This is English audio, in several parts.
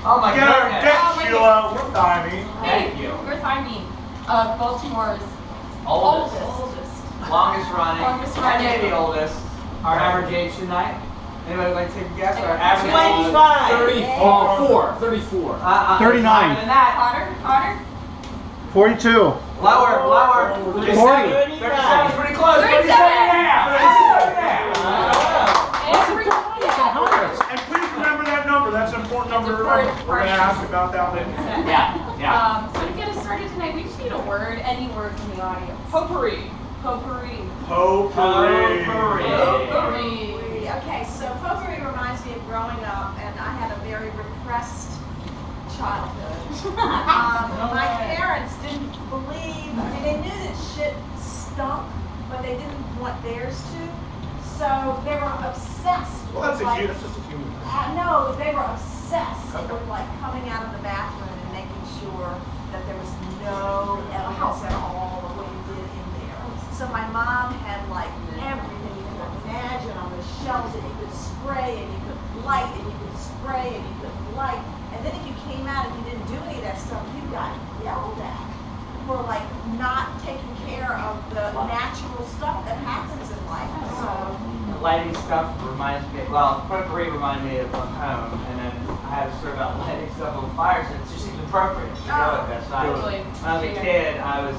Oh my goodness. Get Sheila. We're Thighmeat. Thank you. We're Thighmeat. Baltimore's Oldest. Longest running. Longest running. And maybe oldest. Our average age tonight? Anybody like to take a guess? Our average 25. 34. 34. 39. Than that. Otter? 42. Lower. 40. 37 is pretty close. 37. 37. And please remember that number. That's an important number to remember. We're going to ask about that later. Yeah. So to get us started tonight, we just need a word, any word from the audience. Potpourri. Potpourri. Okay, so potpourri reminds me of growing up, and I had a very repressed childhood. My parents didn't believe, I mean, they knew that shit stunk, but they didn't want theirs to. So they were obsessed with, Well, that's just a human. no, they were obsessed with like coming out of the bathroom and making sure that there was no evidence at all of what you did in there. So my mom had like everything you could imagine on the shelves that you could spray and you could light and you could spray and you could light. And then if you came out and you didn't do any of that stuff, you got yelled at for like not taking care of the natural stuff that happens in life. So The lighting stuff reminds me, well, potpourri reminded me of home, and then I had a story about lighting stuff on fire, so it just seems appropriate to go with this. When I was a kid, I was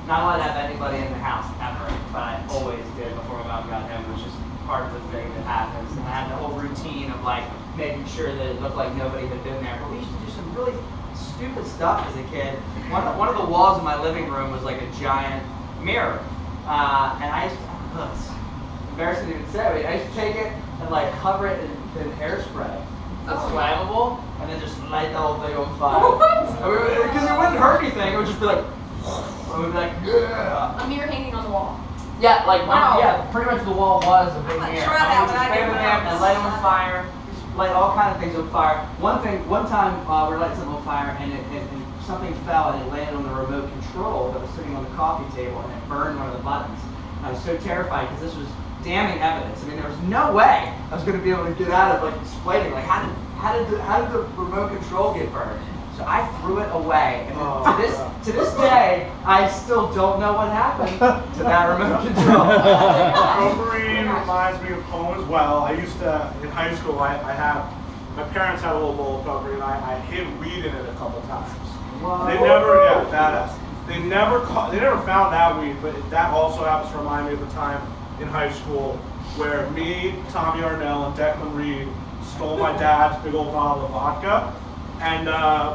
not allowed to have anybody in the house ever, but I always did before my mom got home. It was just part of the thing that happens. And I had the whole routine of like making sure that it looked like nobody had been there. But we used to do some really stupid stuff as a kid. One of the walls in my living room was like a giant mirror, and I used to, it's embarrassing to even say, but I used to take it and like cover it in hairspray. It's flammable, and then just light the whole thing on fire. Because it wouldn't hurt anything. It would just be like, it would be like, yeah. A mirror hanging on the wall. Yeah, like Wow. Yeah, pretty much the wall was a big I'm mirror. sure that I would just when I spray get the my lamp and house. light it on fire, light all kind of things on fire. One time we were lighting something on fire and something fell and it landed on the remote control that was sitting on the coffee table and it burned one of the buttons. And I was so terrified because this was damning evidence. I mean, there was no way I was going to be able to get out of like explaining like how did the remote control get burned? So I threw it away, and to this day, I still don't know what happened to that remote control. Potpourri reminds me of home as well. I used to, in high school, my parents had a little bowl of potpourri, and I hid weed in it a couple times. Whoa. They never found that weed, but that also happens to remind me of the time in high school where me, Tommy Arnell, and Declan Reed stole my dad's big old bottle of vodka. And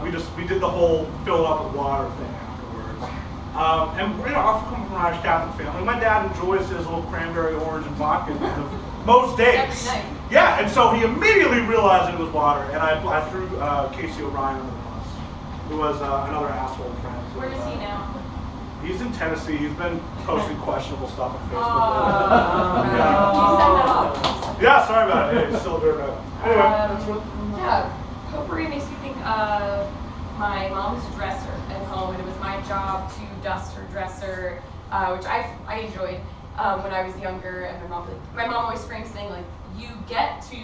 we did the whole fill it up with water thing afterwards. And I come from an Irish Catholic family. My dad enjoys his little cranberry, orange, and vodka most days. Every night. Yeah, and so he immediately realized it was water, and I threw Casey O'Brien under the bus, who was another asshole friend. Where is he now? He's in Tennessee. He's been posting questionable stuff on Facebook. Can you send that off? Yeah, sorry about it. It's still very bad. Anyway, Yeah, potpourri makes me think of my mom's dresser at home, and it was my job to dust her dresser, which I enjoyed when I was younger. And my mom always frames saying like, "You get to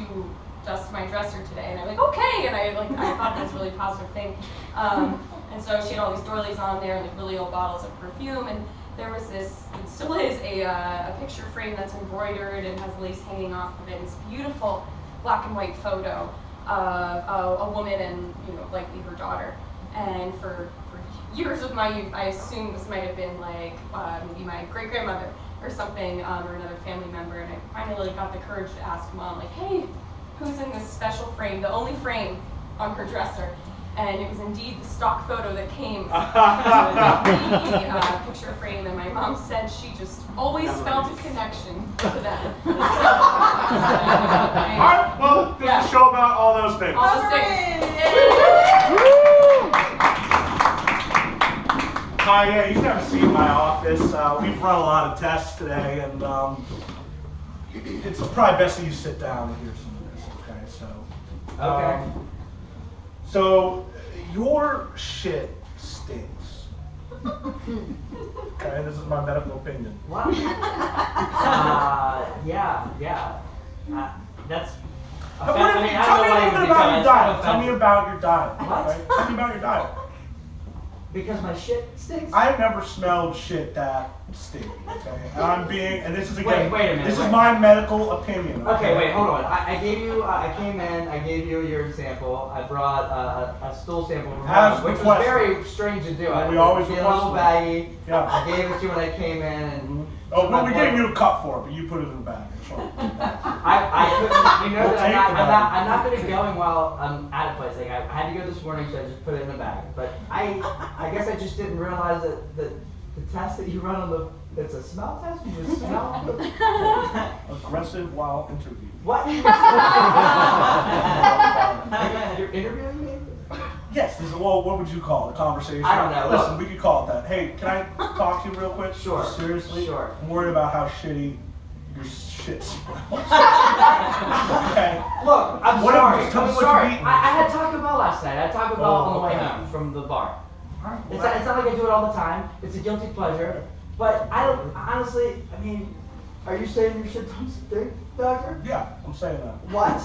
dust my dresser today," and I'm like, "Okay," and I thought that was a really positive thing. And so she had all these doilies on there, like really old bottles of perfume, and there was this, it still is, a picture frame that's embroidered and has lace hanging off of it. It's a beautiful black and white photo of a woman and, likely her daughter. And for years of my youth, I assumed this might have been like maybe my great-grandmother or something, or another family member, and I finally got the courage to ask Mom, like, "Hey, who's in this special frame, the only frame on her dresser?" And it was indeed the stock photo that came with the picture frame, and my mom said she just always felt a connection to them. all right, well, this is a show about all those things. All the things. Hi, yeah, you've never seen my office. We've run a lot of tests today, and it's probably best that you sit down and hear some of this, okay? Okay. So your shit stinks. Okay, this is my medical opinion. What? Yeah. That's. What mean, I tell don't me a know little why bit you about your become diet. so Tell me offensive. about your diet. What? Right? Tell me about your diet. Because my shit stinks? I've never smelled shit that stinky, okay? And this is again, Wait a minute, this wait. is my medical opinion. Okay, wait, hold on. I gave you, I came in, I gave you your sample. I brought a stool sample from As home, which was requested. very strange to do. We always did a little request baggy. Yeah. I gave it to you when I came in, and Oh, no, we gave you a cup for it, but you put it in the bag. It's fine. I couldn't. You know We'll that take the bag. I'm not good at going while I'm at a place. Like I had to go this morning, so I just put it in a bag. But I guess I just didn't realize that the test that you run on the it's a smell test. You just smell. Aggressive while interviewing. What? You're interviewing me? Yes, this is, well, what would you call it? A conversation? I don't know. Listen, we could call it that. Hey, can I talk to you real quick? Sure. Seriously? Sure. I'm worried about how shitty your shit smells. Okay. Look, I'm What if- sorry. just tell me I'm what sorry. you've eaten. I had Taco Bell last night. I had Taco Bell on the way okay. home from the bar. Alright, It's well, not like I do it all the time. It's a guilty pleasure. But I don't, honestly, I mean, are you saying your shit don't stink, doctor? yeah, I'm saying that. What?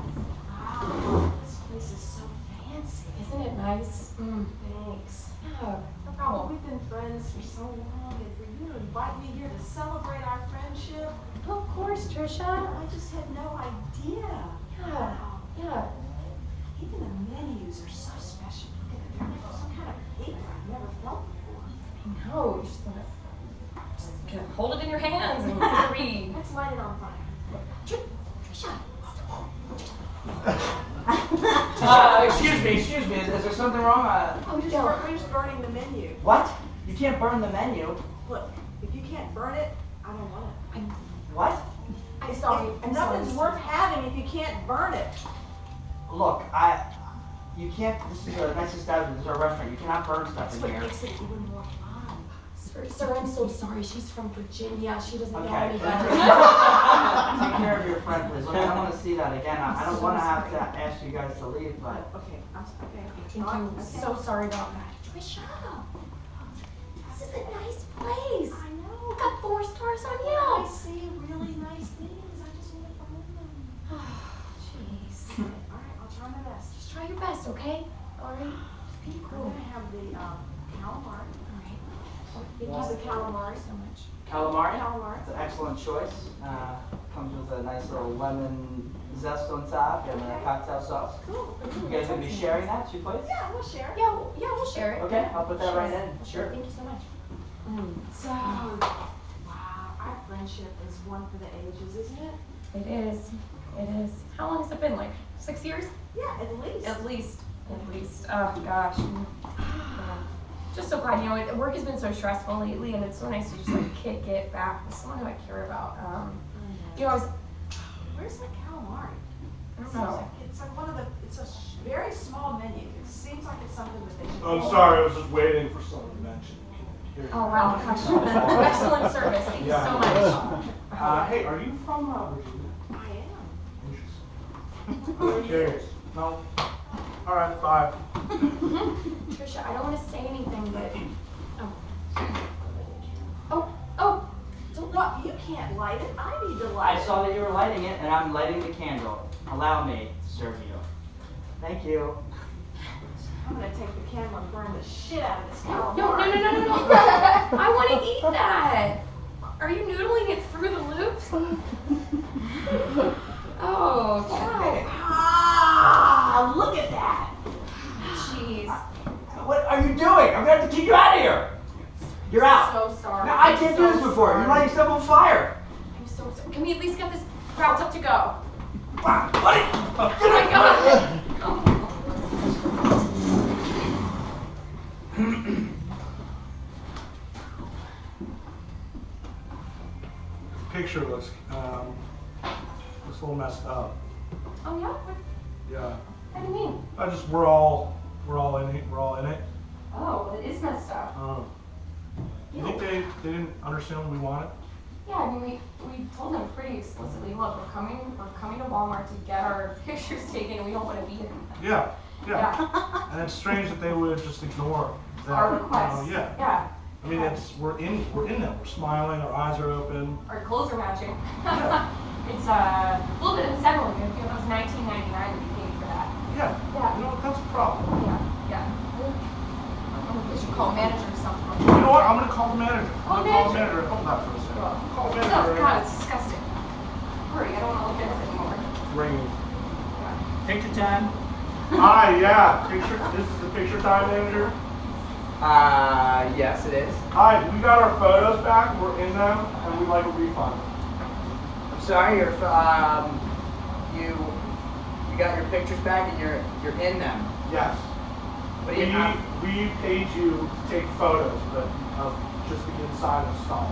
Wow, this place is so fancy. Isn't it nice? Thanks. Yeah, no Well, problem. we've been friends for so long, and for you to invite me here to celebrate our friendship, Of course, Trisha. I just had no idea. Yeah, Wow. yeah. Even the menus are so special. Look at it, they're made of some kind of paper I've never felt before. I know. You just gonna hold it in your hands and read. Let's light it on fire. Trisha, Excuse me. Is there something wrong? we're just burning the menu. What? You can't burn the menu. Look, if you can't burn it, I don't want it. What? I'm sorry. I'm sorry. Nothing's worth having if you can't burn it. Look, you can't, this is a nice establishment, this is our restaurant, you cannot burn stuff That's in what here. makes it even more fun. Sir, I'm so sorry. She's from Virginia. She doesn't know Okay. any better. Take care of your friend, please. Look, I don't want to see that again. I don't want to have to ask you guys to leave, but. Okay, okay. Thank you. So sorry about that. Trisha, this is a nice place. I know. We got 4 stars on I Yelp. see really nice things. I just want to find them. Jeez. All right, I'll try my best. Just try your best, okay? All right. Be I'm cool. gonna have the calamari. All right. Thank you, the calamari. So much. Calamari? Calamari. It's an excellent choice. Comes with a nice little lemon zest on top and a cocktail sauce. Cool. You guys gonna be sharing that, 2 plates? Yeah, we'll share. Yeah, we'll share it. Okay, I'll put that right in. Sure. Thank you so much. So, wow, our friendship is one for the ages, isn't it? It is. It is. How long has it been? Like 6 years? Yeah, at least. At least. At least. Oh gosh. Yeah. Just so glad. You know, work has been so stressful lately, and it's so nice to just like kick it back with someone who I care about. You know, I was. Where's the calamari? I don't know. It's like one of the. It's a very small menu. It seems like it's something that they should. I'm sorry, I was just waiting for someone to mention. Here. Oh wow, gosh. Excellent service. Thank you so much. Hey, are you from Virginia? I am. Interesting. I was curious. No? Alright, bye. Trisha, I don't want to say anything, but oh, don't What? You can't light it. I need to light I it. saw that you were lighting it, and I'm lighting the candle. Allow me to serve you. Thank you. I'm gonna take the candle and burn the shit out of this no, calamari. no. I want to eat that. Are you noodling it through the loops? Oh, okay. Ah, look at that. Jeez. What are you doing? I'm gonna have to kick you out of here. You're out. So sorry. No, I can't do I'm this so before. You're sorry. lighting stuff on fire. I'm so sorry. Can we at least get this wrapped up to go? Buddy! Oh my god. Oh. Picture looks a little messed up. Oh yeah? Yeah. What do you mean? We're all in it. We're all in it. Oh, it is messed up. You think they didn't understand what we wanted? Yeah, I mean, we told them pretty explicitly, look, we're coming to Walmart to get our pictures taken, and we don't want to be in them. Yeah. And it's strange that they would just ignore that. Our request. Yeah. Yeah. I mean, we're in them. We're smiling. Our eyes are open. Our clothes are matching. Yeah. It's a little bit unsettling. It was $19.99 that we paid for that. Yeah. Yeah. You know, that's a problem. Yeah. We should call a manager or something. You know what? I'm gonna call the manager. Oh, I'm gonna call the manager. Hold on for a second. Call the manager. Oh God, it's disgusting. Hurry, I don't want to look at this anymore. It's ringing. Picture time? Hi, yeah. This is the picture time manager. Yes, it is. Hi, we got our photos back. We're in them, and we'd like a refund. I'm sorry, you got your pictures back and you're in them. Yes. What do you We paid you to take photos, but of just the inside of the stall.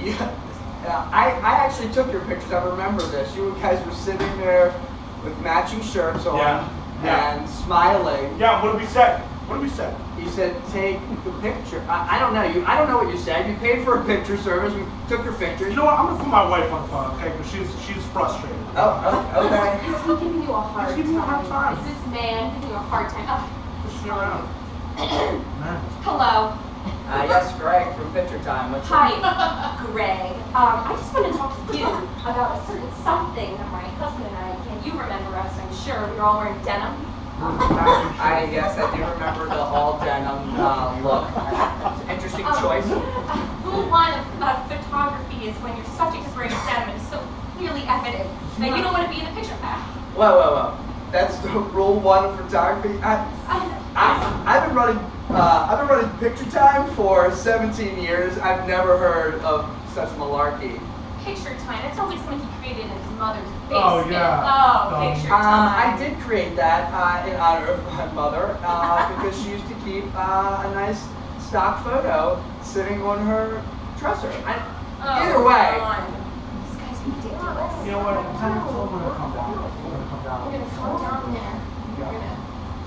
Yeah. I actually took your pictures. I remember this. You guys were sitting there with matching shirts on and smiling. Yeah. What did we say? What did we say? You said take the picture. I don't know. I don't know what you said. You paid for a picture service. We took your pictures. You know what? I'm gonna put my wife on the phone, okay? Because she's frustrated. Oh, okay. Is he giving you a hard time? He's giving me a hard time. Is this man giving you a hard time? Oh. Push me around. Man. Hello. Yes, Greg from Picture Time. What's Hi, Greg. I just want to talk to you about a certain something that my husband and I, and you remember us, I'm sure. We were all wearing denim. Yes, I do remember the all denim look. It's an interesting choice. Rule one of photography is when your subject is wearing denim, it's so clearly evident that you don't want to be in the picture. Whoa. That's the rule one of photography. I've been running Picture Time for 17 years. I've never heard of such malarkey. Picture time. It sounds like something he created in his mother's basement. Oh, yeah. Oh, picture time. I did create that in honor of my mother because she used to keep a nice stock photo sitting on her dresser. Either way. This guy's ridiculous. You know what? We're gonna come down. We're gonna come down. We're going to come down there. We're going to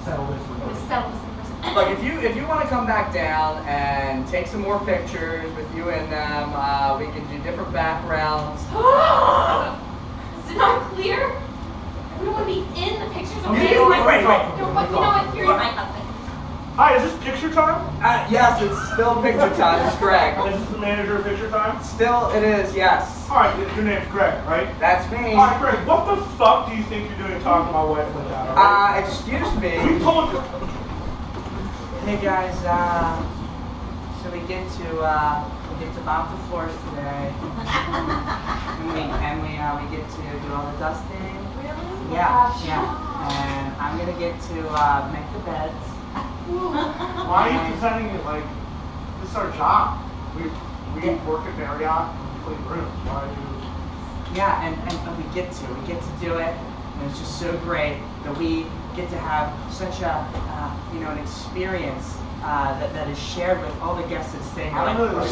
Settle this. settle this in person. Look, if you want to come back down and take some more pictures with you in them, we can do different backgrounds. Is it not clear? We don't want to be in the pictures. Okay? Wait. No, but you know what? Here's my husband. Hi, is this picture time? Yes, it's still Picture Time. It's Greg. Is this the manager of picture time? Still, it is. Yes. All right, your name's Greg, right? That's me. All right, Greg. What the fuck do you think you're doing talking to my wife like that? All right? Excuse We me. told you. Hey guys, so we get to mop the floors today, and we get to do all the dusting. Really? Yeah. And I'm gonna get to make the beds. Why are you presenting it like this is our job? We work at Marriott and we clean rooms. Why are you? Yeah, and we get to do it, and it's just so great that we get to have such a an experience that is shared with all the guests that stay here. I don't really We're like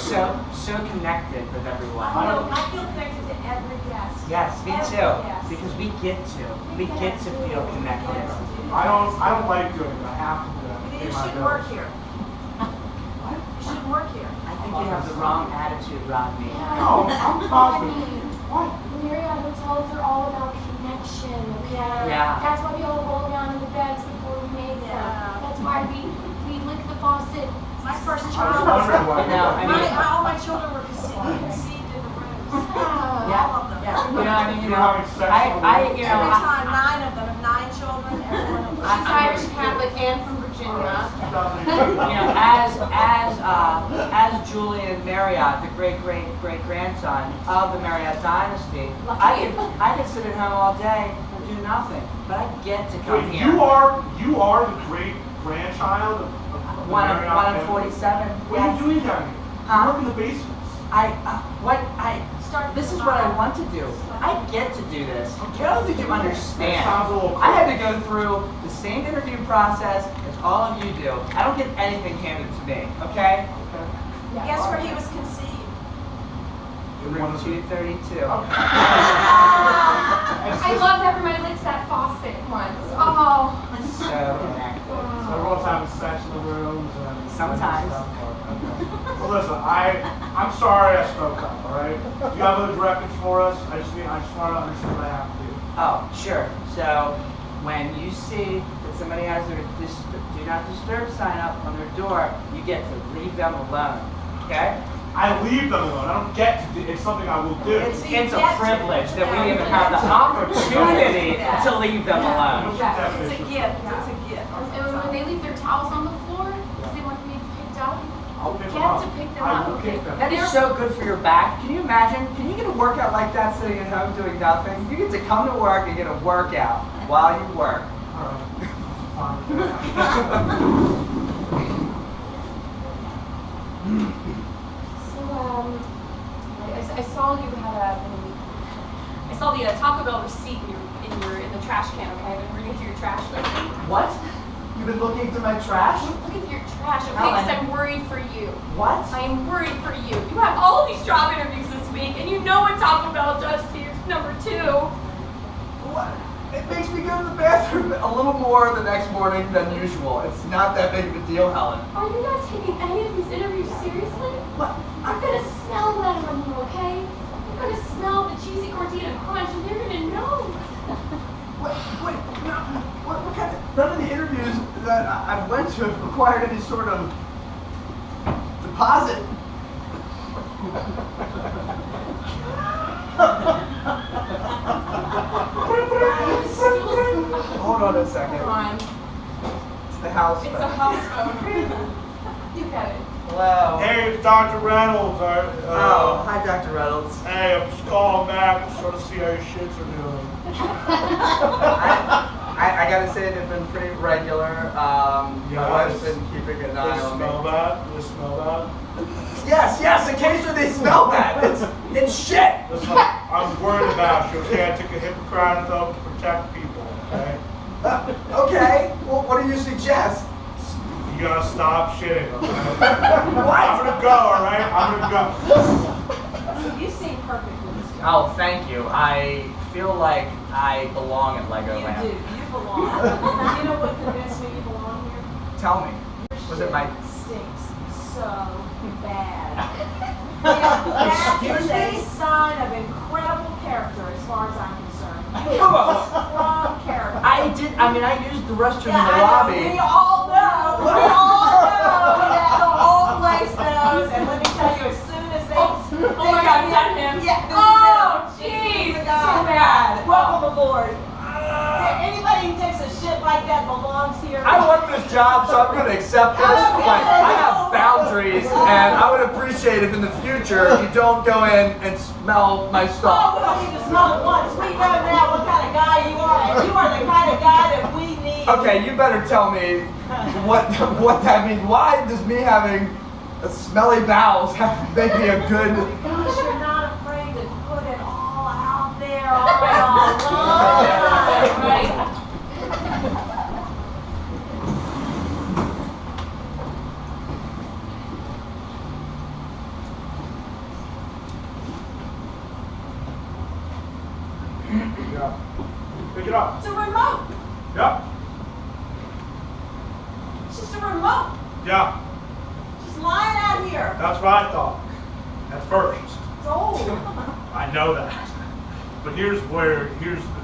so connected with everyone. I feel connected to every guest. Yes, me Every too. guest. Because we get to feel connected. I don't like doing it. I have to do it. You shouldn't work here. You shouldn't work here. I think you have the wrong attitude, Rodney. No, I'm positive. What? Marriott hotels are all about connection, okay? Yeah. That's why we all roll down in the beds before we make them. Yeah. That's why we lick the faucet. My first I was child wondering why. No, I mean- all my children were conceived in the rooms. Yeah. All of them. Yeah. You know, I mean, You're having sex on the I, roof. you know, Every I- time, 9 of them, 9 children, every one of them. She's Irish Catholic and from Virginia. as Julian Marriott, the great grandson of the Marriott dynasty, I could sit at home all day and do nothing, but I get to come Wait, here. you are the great grandchild of the one of Marriott family? 47. What are you doing down here? Huh? You work in the basements. This is what I want to do. I get to do this. I don't think you understand. That sounds a little I had to go through the same interview process as all of you do. I don't get anything handed to me, okay? Guess where he was conceived? Room 232. I love that everybody licks that faucet once. Oh. So connected. So everyone's having sex in the rooms and Sometimes. stuff. Okay. Well, listen, I'm sorry I spoke up. All right. Do you have other directives for us? I just want to understand what I have to do. Oh, sure. So when you see that somebody has their do not disturb sign up on their door, you get to leave them alone. Okay? I leave them alone. I don't get to do it's something I will do. It's a privilege that we even have the opportunity to leave them alone. It's a gift. It's a gift. And when they leave their towels on the floor, because they want to be picked up, I'll pick them get up. to pick them I up. will Okay. pick them. That is so good for your back. Can you imagine? Can you get a workout like that sitting at home doing nothing? You get to come to work and get a workout while you work. All right. I saw you had I saw the Taco Bell receipt in the trash can. Okay, I've been reading through your trash lately. What? You've been looking through my trash? Look at your trash, okay? Ellen. Because I'm worried for you. What? I am worried for you. You have all of these job interviews this week, and you know what Taco Bell does to you. Number 2. What? It makes me go to the bathroom a little more the next morning than usual. It's not that big of a deal, Helen. Are you not taking any of these interviews seriously? What? I'm gonna smell that from you, okay? I'm gonna smell the cheesy gordita crunch, and you're gonna know. Wait, no, what kind of, none of the interviews that I've went to have required any sort of deposit. Hold on a second. Come on. It's the house It's phone. a house phone. You get it. Hello. Hey, it's Dr. Reynolds. Oh, hi, Dr. Reynolds. Hey, I'm just calling back to sort of see how your shits are doing. I gotta say they've been pretty regular. My wife's been keeping an eye on me. You smell that? Yes, occasionally they smell that. It's shit. Listen, I'm worried about you, okay? I took a Hippocratic oath to protect people, okay? Okay, well, what do you suggest? You gotta stop shitting, okay? I'm gonna go, alright? I'm gonna go. You seem perfect with this job. Oh, thank you. I feel like I belong at You do. Legoland. You belong. You know what convinced me you belong here? Tell me, was it my... Stinks so bad. That is a sign of incredible character as far as I'm concerned. Come on. Strong character. I used the restroom in the lobby. We all know. We all know that the whole place knows. And let me tell you, as soon as they... Oh my God, is that him? Yeah, this Oh, is him. jeez, This is the so guy. bad. Welcome aboard. Anybody who takes a shit like that belongs here. I want this job, so I'm going to accept this. But I have boundaries, and I would appreciate if in the future you don't go in and smell my Oh, we stuff. don't need to smell it once. We know now what kind of guy you are, and you are the kind of guy that we need. Okay, you better tell me what that means. Why does me having a smelly bowels make me a good... Because you're not afraid to put it all out there all the time. Right? Yeah. Pick it up. It's a remote. Yep. It's just a remote. Yeah. Just lying out here. That's what I thought. At first. It's old. I know that. But here's the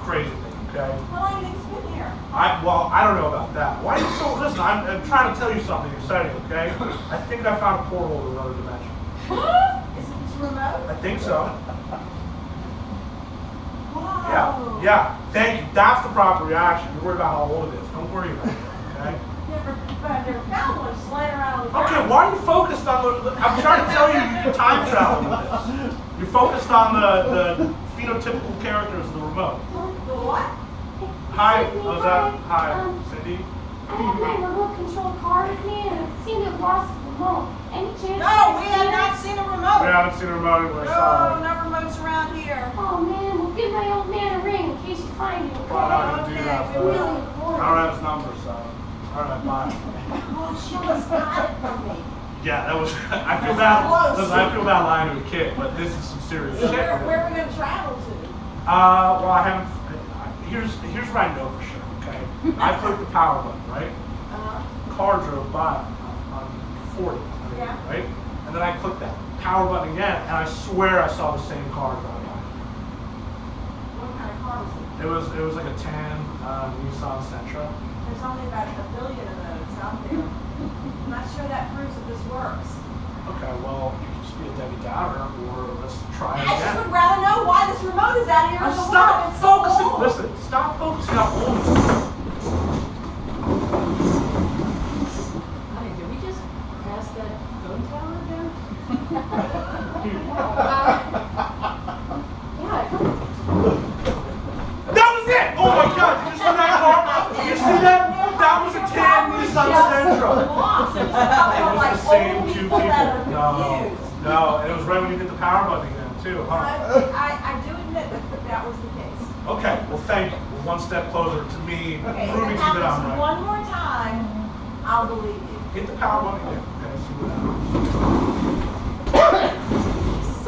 crazy thing, okay? How long do you think it's been here? I don't know about that. Why are you so, listen, I'm trying to tell you something exciting, okay? I think I found a portal to another dimension. Is it this remote? I think so. Wow. Yeah. Thank you. That's the proper reaction. You're worried about how old it is. Don't worry about it, okay? I've never found one just laying around on the ground. Okay, why are you focused on the, I'm trying to tell you can time travel with this. You're focused on the phenotypical characters of the remote. The what? Hi, Excuse me, how's that? Hi, um, Cindy. I have my remote control car with me, and I seem to have lost the remote. Any chance? No, we have not seen a We remote. haven't seen a remote anywhere, No, sorry. no remotes around here. Oh man, well give my old man a ring in case you find it. Well, I'm not gonna do that, Okay, but Really I important. don't have his number, so. Alright, bye. Oh, she almost got it from me. Yeah, that was, I feel bad, listen, I feel bad lying to a kid, but this is some serious So shit. where are we going to travel to? Well, I haven't, here's what I know for sure, okay? I clicked the power button, right? Car drove by on 40, Yeah. right? And then I clicked that power button again, and I swear I saw the same car drive by. What kind of car car was it? It was like a tan Nissan Sentra. There's only about a billion of those out there. I'm not sure that proves that this works. Okay, well, you can just be a Debbie Downer, or let's try it I just again. would rather know why this remote is out here in the world. Stop It's so focusing. old. Listen, stop focusing on old. Honey, did we just pass that phone tower again? Yeah, That was it! Oh my God! Did you see that car? You see that? That was a tan Nissan Sentra. It was the same two people. No, and it was right when you hit the power button again, too, huh? I do admit that was the case. Okay, well, thank you. We're one step closer to me Okay, if proving it to you that I'm happens right. one more time, I'll believe you. Hit the power button again. Okay, let's see what happens.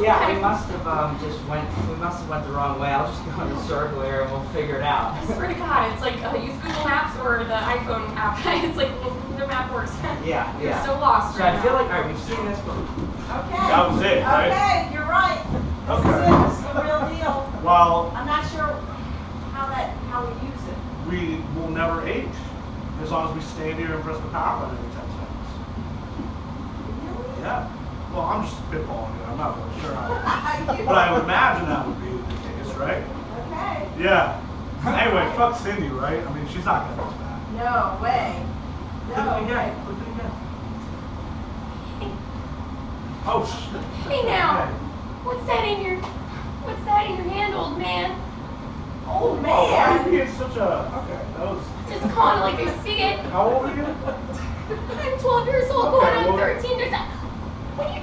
Yeah, we must have went the wrong way. I'll just go in the circle here and we'll figure it out. I swear to God, it's like use Google Maps or the iPhone app. It's like the map works. Yeah, You're yeah. so lost. So right I feel now. like, all right, we've seen this before. Okay. That was it, right? Okay, you're right. This Okay. is it. This is the real deal. Well, I'm not sure how we use it. we will never age as long as we stand here and press the power button every 10 seconds. Really? Yeah. Well, I'm just spitballing it. I'm not really sure how. But I would imagine that would be the case, right? Okay. Yeah. Anyway, fuck Cindy, right? I mean, she's not gonna do that. No way. Click it No again. way. Click it again. Oh, shit. Hey now, Okay. what's that in your hand, old man? Oh Oh, why are you man. being such a... Okay, that was... Just calling it like I see it. How old are you? I'm 12 years old, Okay, going on well- 13. What are you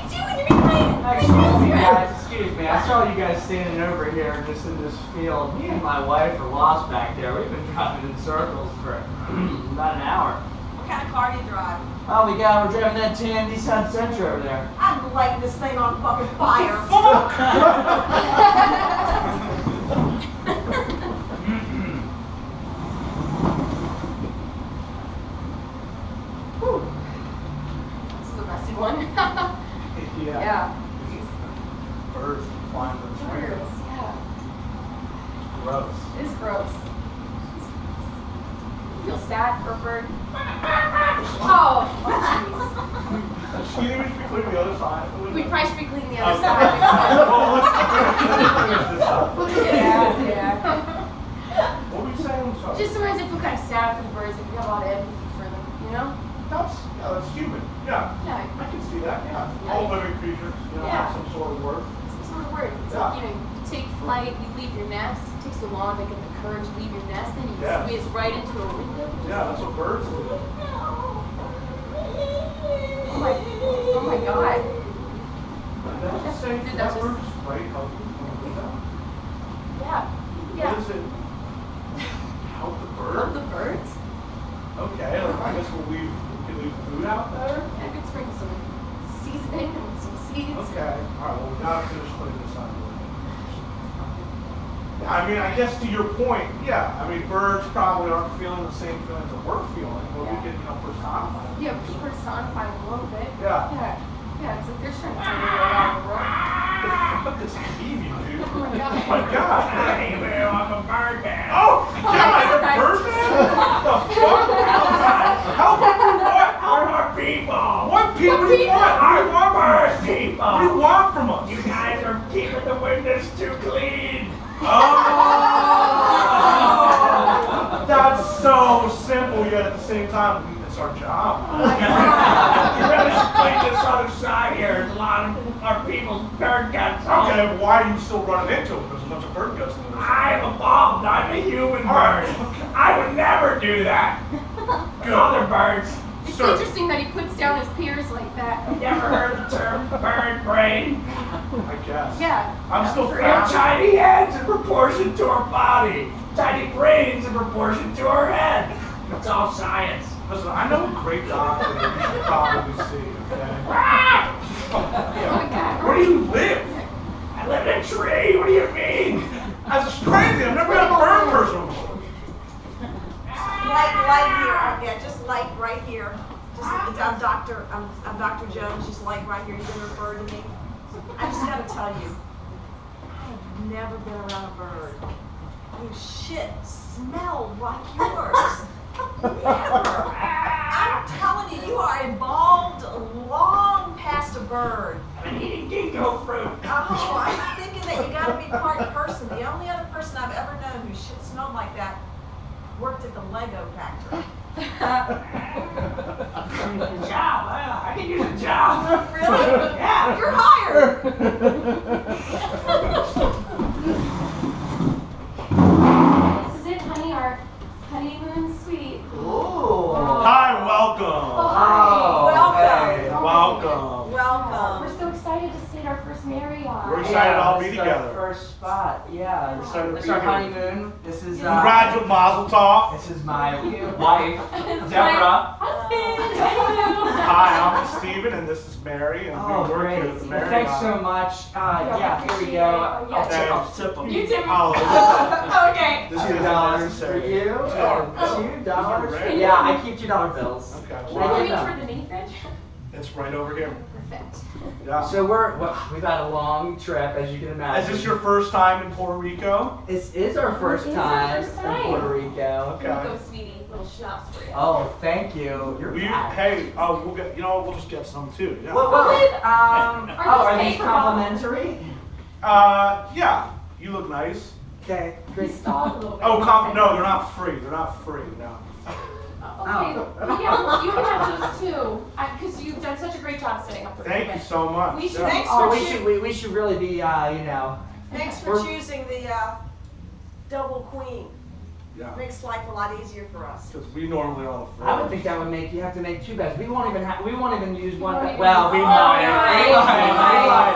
doing? You're behind. Excuse me, I saw you guys standing over here just in this field. Me and my wife are lost back there. We've been driving in circles for about an hour. What kind of car do you drive? Oh my God, we're driving that tan Nissan Sentra over there. I'm lighting this thing on fucking fire. This is a messy one. Yeah. Yeah. Birds flying in the Birds, window. yeah. Gross. It is gross. You feel sad for a bird? Oh, jeez. She didn't even clean the other side. We probably should be cleaning the other Okay. side. Well, let's finish this up. Yeah, yeah. What were you saying? I'm sorry. Just sometimes I feel kind of sad for the birds and we have a lot of empathy for them, you know? That's human. Yeah. Yeah. I can see that. Yeah. All living creatures, Yeah. have some sort of worth. Some sort of word. It's like, you take flight, you leave your nest. It takes so long to get the courage to leave your nest, then you Yeah. squeeze right into a window. Yeah, that's what birds do. Oh my God. Did that say Did that birds just- right help you from the window? Yeah. Yeah. What is it? Help the bird? Love the birds. Okay, I guess we can leave food out there. I could sprinkle some seasoning and some seeds. Okay. Alright, well, we gotta finish putting this on. Yeah, I mean, I guess to your point, yeah. I mean, birds probably aren't feeling the same feelings that we're feeling, but we can, personify it. Yeah, we personify them a little bit. Yeah. Yeah. Yeah, it's like they're trying to tell me around the world. Look at this heaving, dude. Oh my God. Oh my God. Hey, Will, I'm a bird man. Oh, God, you're God. Birdman? What the fuck? Help me what? Help our people. What people do you want? I want bird people. What do you want from us? You guys are keeping the windows too clean. Oh! That's so simple, yet at the same time, it's our job. You really should clean this other side here. There's a lot of our people's bird guts. Okay, why are you still running into it? There's a bunch of bird guts in there. I have evolved. I'm a human bird. I would never do that. Good. Other birds. It's Sir. interesting that he puts down his peers like that. You ever heard the term bird brain? I guess. Yeah. I'm still We have fascinated. tiny heads in proportion to our body. Tiny brains in proportion to our head. It's all science. Listen, I know a great doctor that you should probably see, okay? Ah! Oh my God. Where do you live? I live in a tree. What do you mean? That's just crazy. I've never had a bird person before. Light here. Yeah, just light right here. I'm Dr. Jones. Just light right here. You can refer to me. I just gotta tell you, I have never been around a bird whose shit smelled like yours. Never. I'm telling you, you are evolved long past a bird. I'm eating ginkgo fruit. Oh, I'm thinking that you gotta be part person. The only other person I've ever known whose shit smelled like that worked at the Lego factory. A job. I can use a job. Really? Yeah. You're hired. This is it, honey, our honeymoon suite. Ooh. Hi, welcome. Oh, hi. Welcome. hey. Welcome. Welcome. We're so excited to see our first Marriott. We're excited to all be this is together. our first spot. Yeah. We're excited to This is be our here. honeymoon. This is Congratulations, Mazel Tov. This is my wife, It's Deborah. my husband. Hello. Hi, I'm Steven, and this is Mary, and Oh, we work great. here at the Marriott. Thanks so much. Yeah, here we appreciate go. it. I'll tip them. You tip. Oh, Okay. this is $2 for unnecessary. you. $2. $2. Right? Yeah, I keep $2 bills. Okay. Can Well, you reach for the mini fridge? it's right over here. Perfect. Yeah. So we've had a long trip, as you can imagine. Is this your first time in Puerto Rico? This is our first This is our time first in time. Puerto Rico. Here you Okay. go, sweetie. Little schnapps for you. Oh, thank you. You're back. Hey, we'll get. We'll just get some too. Yeah. Are these paper complimentary? Yeah. You look nice. Okay, We great. stalled a little bit. Oh, no, they're not free. They're not free. No. Okay, but yeah, you can have those too, because you've done such a great job setting up the room. Thank you so much. We should- Yeah. Thanks Oh, for we should really be, Thanks for We're- choosing the double queen. Yeah. Makes life a lot easier for us. Because we normally are on the I would floor. think that would make you have to make two beds. We won't even use one won't bed. even Well, use we one. might.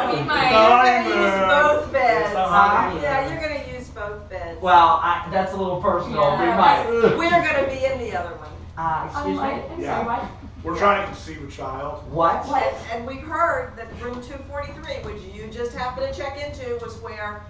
We We might. might. You're gonna use both beds. Uh-huh. Yeah, you're gonna use both beds. Well, that's a little personal. Yeah. We might. We're gonna be in the other one. Excuse me? I'm Yeah. sorry, what? We're trying to conceive a child. What? And we heard that room 243, which you just happened to check into, was where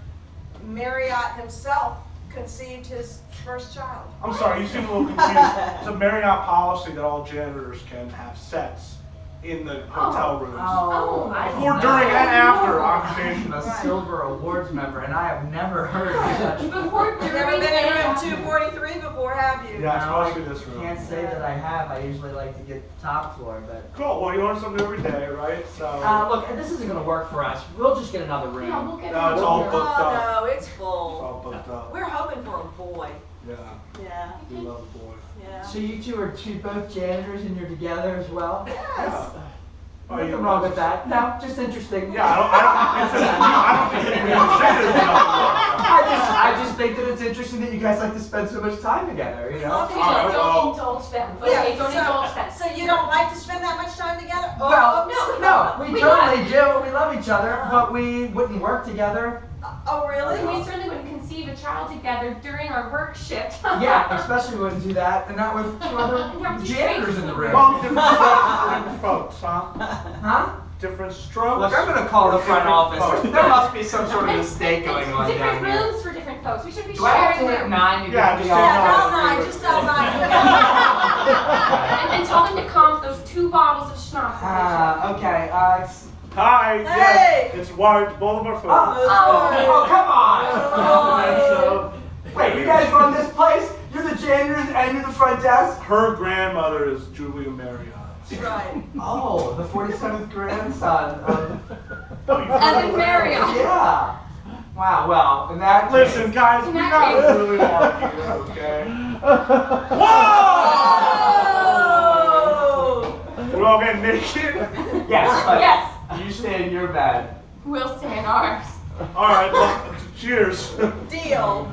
Marriott himself conceived his first child. I'm sorry, you seem a little confused. It's a Marriott policy that all janitors can have sex in the hotel rooms. Oh, I Before, know. during, and after occupation. I'm a Silver Awards member, and I have never heard of such. Before, You've during, never been in room and 243 before, have you? Yeah, it's No, mostly this room. Can't say that I have. I usually like to get the top floor, but. Cool, well, you learn something every day, right? So, Look, this isn't gonna work for us. We'll just get another room. Yeah, we'll get No, it's all another booked room. up. Oh, no, it's it's full. all booked up. We're hoping for a boy. Yeah, Yeah, we love the boy. yeah. So you two are both janitors and you're together as well? Yes. Oh, Nothing you- wrong with that. No, just interesting. Yeah, I don't think you consider it. I just think that it's interesting that you guys like to spend so much time together, you know? Okay, All right, well- don't indulge them. Okay, don't indulge them. So you don't like to spend that much time together? Well, Oh, no, we we totally do. We love each other, but we wouldn't work together. Oh, really? We certainly wouldn't conceive a child together during our work shift. Yeah, especially wouldn't do that, and not with two other Yeah, with janitors in the room. Well, different strokes for different folks, huh? Huh? Different strokes. Look, I'm gonna call the front office. There must be some sort of And- mistake and going on different down here. rooms for different folks. We should be Do I have to sharing hit rooms. 9 to Yeah, get just the hit Yeah, nine. tell 9, just tell 9. And tell them to come with those 2 bottles of schnapps. Okay, Hi, Hey! yes, it's white, both of our phones. oh, come on! So, Wait, you guys run this place? You're the janitors and you're the front desk? her grandmother is Julia Marriott. That's right. Oh, the 47th grandson of... Evan Marriott. Yeah. Wow, well, in that case... Listen, guys, we In that gotta case- really argue, okay? Whoa! We're all getting naked? Yes, but Yes. you stay in your bed. We'll stay in ours. All right, well, cheers. Deal.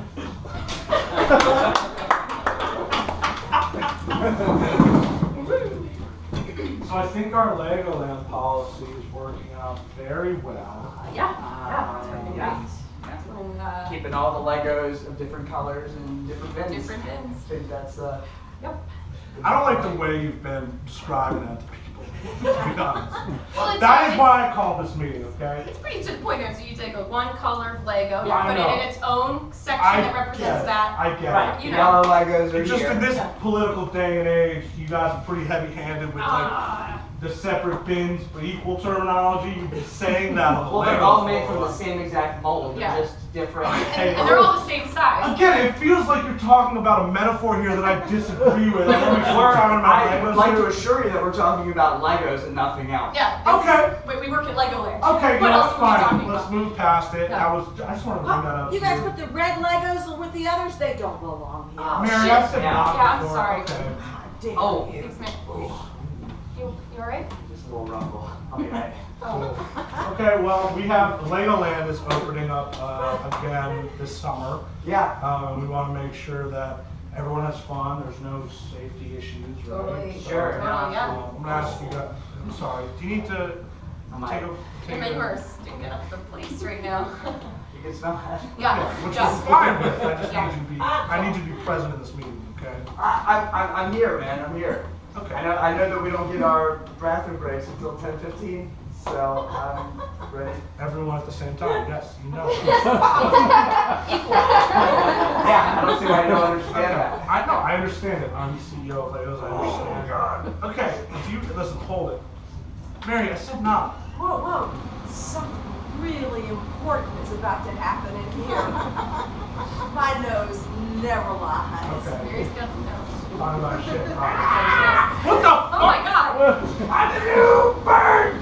So I think our Legoland policy is working out very well. Yeah. Yeah. When, Keeping all the Legos of different colors and different bins. different bins. I think that's Yep. I don't like the way you've been describing that to people, to be honest. Well, it's That is why I called this meeting, okay? It's pretty to the point now. So you take a one color Lego, you Yeah, I put it know. in its own section I that get represents it. that. I get right. it. You The know. yellow Legos are Just here. in this Yeah. political day and age, you guys are pretty heavy-handed with like Ah. the separate bins, but equal terminology. You've been saying that on the Well, they're Legos all for made a from the while. same exact mold. They're Yeah. just different. And they're all the same size. Again, it feels like you're talking about a metaphor here that I disagree with. I want to make sure we're talking about I would Legos like here. to assure you that we're talking about Legos and nothing else. Yeah. Okay. Wait, we work at Legoland. Okay, What no, else that's are we fine. talking Let's about? move past it. Yeah. I just wanted to bring that up. You to guys put the red Legos with the others, they don't belong here. Oh, Mary, shit. I said Yeah. not Yeah, I'm before. sorry. Okay. Damn Oh. you. Thanks, man. You alright? Just a little rumble. I'll be right. Oh. Okay, well, we have Legoland is opening up again this summer. Yeah. We want to make sure that everyone has fun. There's no safety issues, right? Totally. Sure. Totally, yeah. I'm gonna ask you guys. I'm sorry. Do you need to take Hey, a? you are stinking up the place right now. You can smell that? Yeah. Which yeah. is fine with. I just Yeah. need you to be. I need you to be present in this meeting. Okay. I'm here, man. I'm here. Okay. I know that we don't get our bathroom breaks until 10:15, so I'm ready. Everyone at the same time. Yes, you know. Yeah, I don't see why you don't understand that. I know. I understand it. I'm the CEO of Legos. I understand. God. Okay. Do you listen? Hold it. Mary, I said not. Whoa, whoa. Something really important is about to happen in here. My nose never lies. Okay. Mary's got the nose. Talk about shit. Oh What the fuck? my god! I'm the new bird!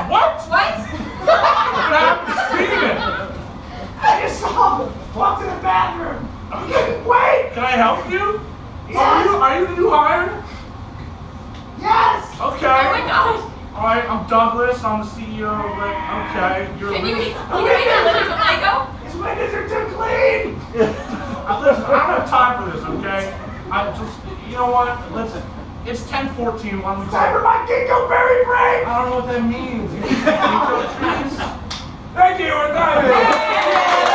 What? What? What happened to Steven? I just saw him walk to the bathroom. I'm getting wait. Can I help you? Yes. Are you the new hire? Yes. Okay. Oh my god! Alright, I'm Douglas. I'm the CEO of it. Okay. You're Can you really... make that look of Lego? His windows are too clean. Listen, I don't have time for this, okay? I just... You know what? Listen. It's 10:14. Why don't we Time for my ginkgo berry break. I don't know what that means. Thank you. We're done.